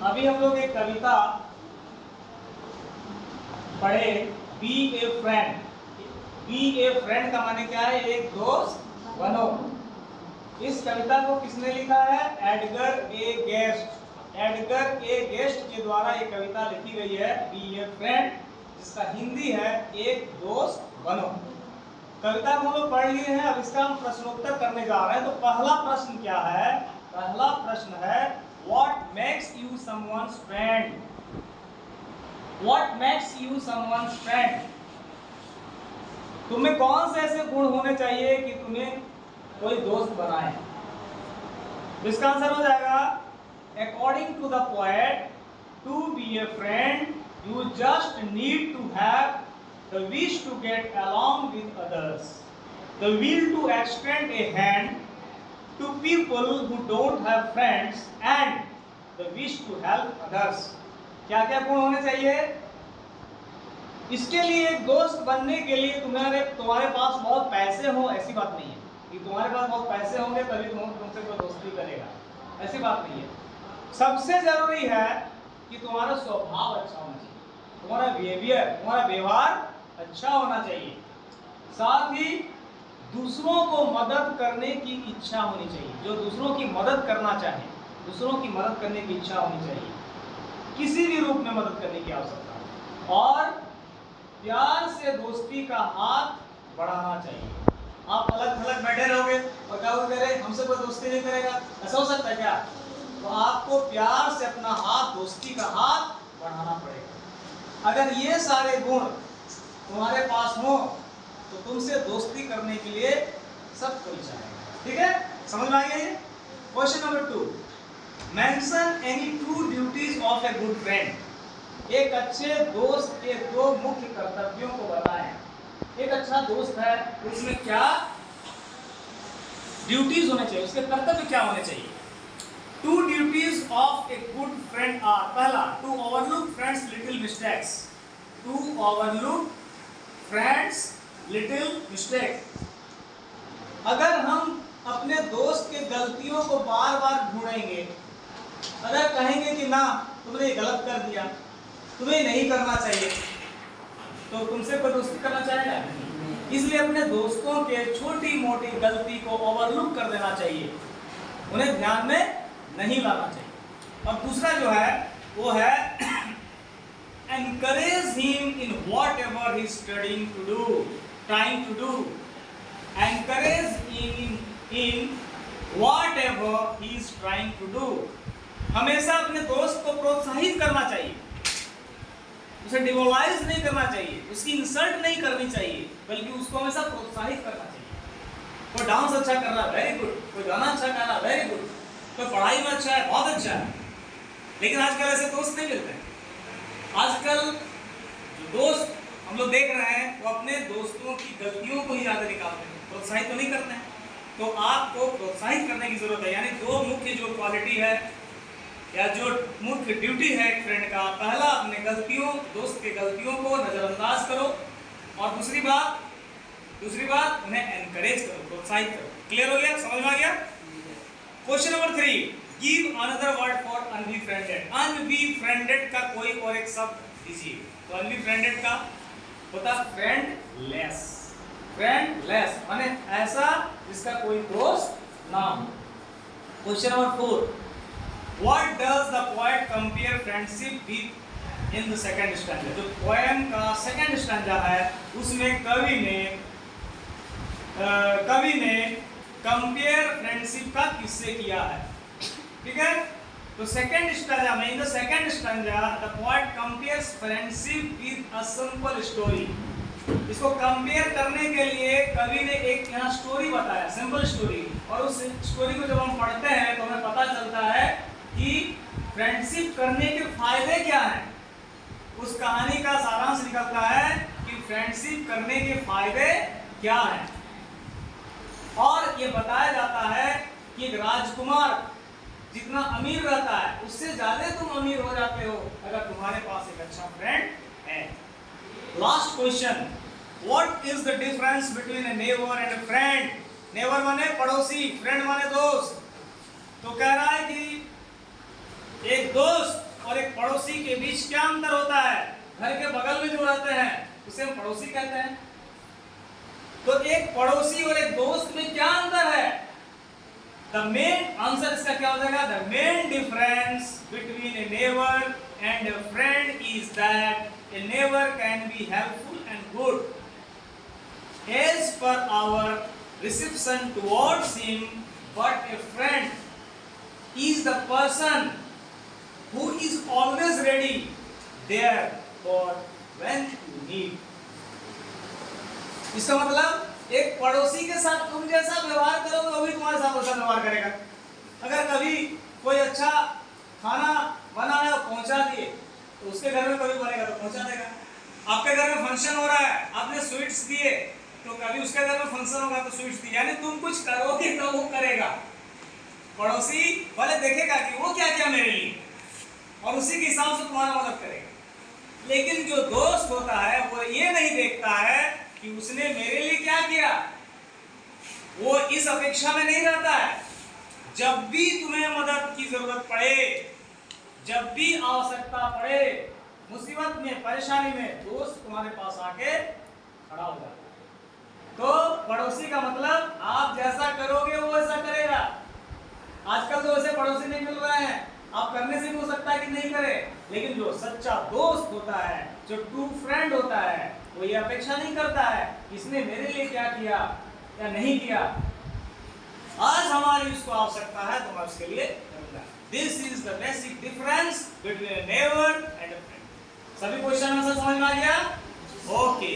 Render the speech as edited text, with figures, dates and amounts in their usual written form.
अभी हम लोग एक कविता पढ़े, be a friend. Be a friend का माने क्या है? एक दोस्त बनो। इस कविता को किसने लिखा है? एडगर ए गेस्ट। एडगर ए गेस्ट के द्वारा ये कविता लिखी गई है, बी ए फ्रेंड, जिसका हिंदी है एक दोस्त बनो। कविता को हम लोग पढ़ लिए हैं, अब इसका हम प्रश्नोत्तर करने जा रहे हैं। तो पहला प्रश्न क्या है? पहला प्रश्न है, what makes you someone's friend? What makes you someone's friend? तुम्हें कौन से ऐसे गुण होने चाहिए कि तुम्हें कोई दोस्त बनाए? इसका आंसर हो जाएगा, according to the poet, to be a friend you just need to have the wish to get along with others, the will to extend a hand to people who don't have friends, and the wish to help others. क्या क्या गुण होने चाहिए? इसके लिए एक दोस्त बनने के लिए तुम्हारे पास बहुत पैसे हो, ऐसी बात नहीं है कि तुम्हारे पास बहुत पैसे होंगे तभी तुमसे कोई दोस्ती करेगा, ऐसी बात नहीं है। सबसे जरूरी है कि तुम्हारा स्वभाव अच्छा होना चाहिए, तुम्हारा बिहेवियर, तुम्हारा व्यवहार अच्छा होना चाहिए। साथ ही दूसरों को मदद करने की इच्छा होनी चाहिए। जो दूसरों की मदद करना चाहे, दूसरों की मदद करने की इच्छा होनी चाहिए, किसी भी रूप में मदद करने की आवश्यकता है। और प्यार से दोस्ती का हाथ बढ़ाना चाहिए। आप अलग थलग बैठे रहोगे और क्या करें, हमसे कोई दोस्ती नहीं करेगा, ऐसा हो सकता है क्या? तो आपको प्यार से अपना हाथ, दोस्ती का हाथ बढ़ाना पड़ेगा। अगर ये सारे गुण तुम्हारे पास हो तो तुमसे दोस्ती करने के लिए सब कोई चाहेगा। ठीक है, समझ में आ गया ये? Question number 2, mention any two duties of a good friend. एक अच्छे दोस्त के दो मुख्य कर्तव्यों को बताएं। एक अच्छा दोस्त है, उसमें क्या ड्यूटीज होने चाहिए, उसके कर्तव्य क्या होने चाहिए? Two duties of a good friend are, पहला, to overlook friends little mistakes. To overlook friends little mistake. अगर हम अपने दोस्त के गलतियों को बार बार ढूंढेंगे, अगर कहेंगे कि ना तुमने गलत कर दिया, तुम्हें नहीं करना चाहिए, तो तुमसे कोई दोस्ती करना चाहेगा? इसलिए अपने दोस्तों के छोटी मोटी गलती को ओवरलुक कर देना चाहिए, उन्हें ध्यान में नहीं लाना चाहिए। और दूसरा जो है वो है encourage him in whatever he is trying to do. Encourage him in whatever he is trying to do. हमेशा अपने दोस्त को प्रोत्साहित करना चाहिए, उसे डिमोरलाइज नहीं करना चाहिए, उसकी इंसल्ट नहीं करनी चाहिए, बल्कि उसको हमेशा प्रोत्साहित करना चाहिए। कोई डांस अच्छा कर रहा है, वेरी गुड। कोई गाना अच्छा गा रहा है, वेरी गुड। कोई पढ़ाई में अच्छा है, बहुत अच्छा है। लेकिन आजकल ऐसे दोस्त नहीं मिलते हैं। आजकल जो दोस्त हम लोग देख रहे हैं वो अपने दोस्तों की गलतियों को ही ज़्यादा निकालते हैं, प्रोत्साहित तो नहीं करते हैं। तो आपको प्रोत्साहित करने की जरूरत है। यानी दो मुख्य जो क्वालिटी है या जो मुख्य ड्यूटी है एक फ्रेंड का, पहला, अपने गलतियों, दोस्त के गलतियों को नज़रअंदाज करो, और दूसरी बात उन्हें एनकरेज करो, प्रोत्साहित करो। क्लियर हो गया? समझ में आ गया? Question number 3, give another word for unbefriended. Unbefriended का कोई और एक शब्द दीजिए। तो अनबीफ्रेंडेड का होता फ्रेंडलेस। फ्रेंडलेस माने ऐसा जिसका कोई दोस्त ना हो। Question number 4, what does the poet compare friendship with in the second stanza. जो पोएम का सेकंड स्टैंजा है उसमें कवि ने कंपेयर फ्रेंडशिप का किससे किया है? ठीक है, तो सेकंड स्टैंजा में, in the second stanza the poet compares friendship with a simple story. इसको कंपेयर करने के लिए कवि ने एक यहाँ स्टोरी बताया, सिंपल स्टोरी। और उस स्टोरी को जब हम पढ़ते हैं तो हमें पता चलता है कि फ्रेंडशिप करने के फायदे क्या हैं। उस कहानी का सारांश निकलता है कि फ्रेंडशिप करने के फायदे क्या हैं। और ये बताया जाता है कि एक राजकुमार जितना अमीर रहता है उससे ज्यादा तुम अमीर हो जाते हो अगर तुम्हारे पास एक अच्छा फ्रेंड है। Last question, what is the difference between a neighbour and a friend? Neighbour माने पड़ोसी, फ्रेंड माने दोस्त। तो कह रहा है कि एक दोस्त दोस्त और एक पड़ोसी के बीच क्या अंतर होता है? घर के बगल में जो रहते हैं उसे हम पड़ोसी कहते हैं। तो एक पड़ोसी और एक दोस्त में क्या अंतर है? द मेन आंसर इसका क्या हो जाएगा? The main difference between a neighbour and a friend is that a neighbour can be helpful and good as per our reception towards him, but a friend is the person who is always ready there for when you need। इसका मतलब एक पड़ोसी के साथ तुम जैसा व्यवहार करोगे वो भी तुम्हारे साथ वैसा व्यवहार करेगा। अगर कभी कोई अच्छा खाना बना है और पहुंचा दिए तो उसके घर में कभी बनेगा तो पहुंचा देगा। आपके घर में फंक्शन हो रहा है, आपने स्वीट्स दिए तो कभी उसके घर में फंक्शन होगा तो स्वीट्स दिए, यानी तुम कुछ करोगे तो वो करेगा। पड़ोसी भले देखेगा कि वो क्या क्या मेरे लिए और उसी के हिसाब से तुम्हारा मदद करेगा। लेकिन जो दोस्त होता है वो ये नहीं देखता है कि उसने मेरे लिए क्या किया, वो इस अपेक्षा में नहीं रहता है। जब भी तुम्हें मदद की जरूरत पड़े, जब भी आवश्यकता पड़े, मुसीबत में, परेशानी में, दोस्त तुम्हारे पास आके खड़ा हो जाता है। तो पड़ोसी का मतलब आप जैसा करोगे वो वैसा करेगा। आजकल तो वैसे पड़ोसी नहीं मिल रहे हैं, आप करने से भी हो सकता है कि नहीं करे, लेकिन जो सच्चा दोस्त होता है, जो ट्रू फ्रेंड होता है, वो ये अपेक्षा नहीं करता है इसने मेरे लिए क्या किया या नहीं किया। आज हमारी उसको आवश्यकता है तो मैं उसके लिए करूंगा। This is the basic difference between a neighbour and a friend. सभी क्वेश्चन आंसर समझ में आ गया? ओके।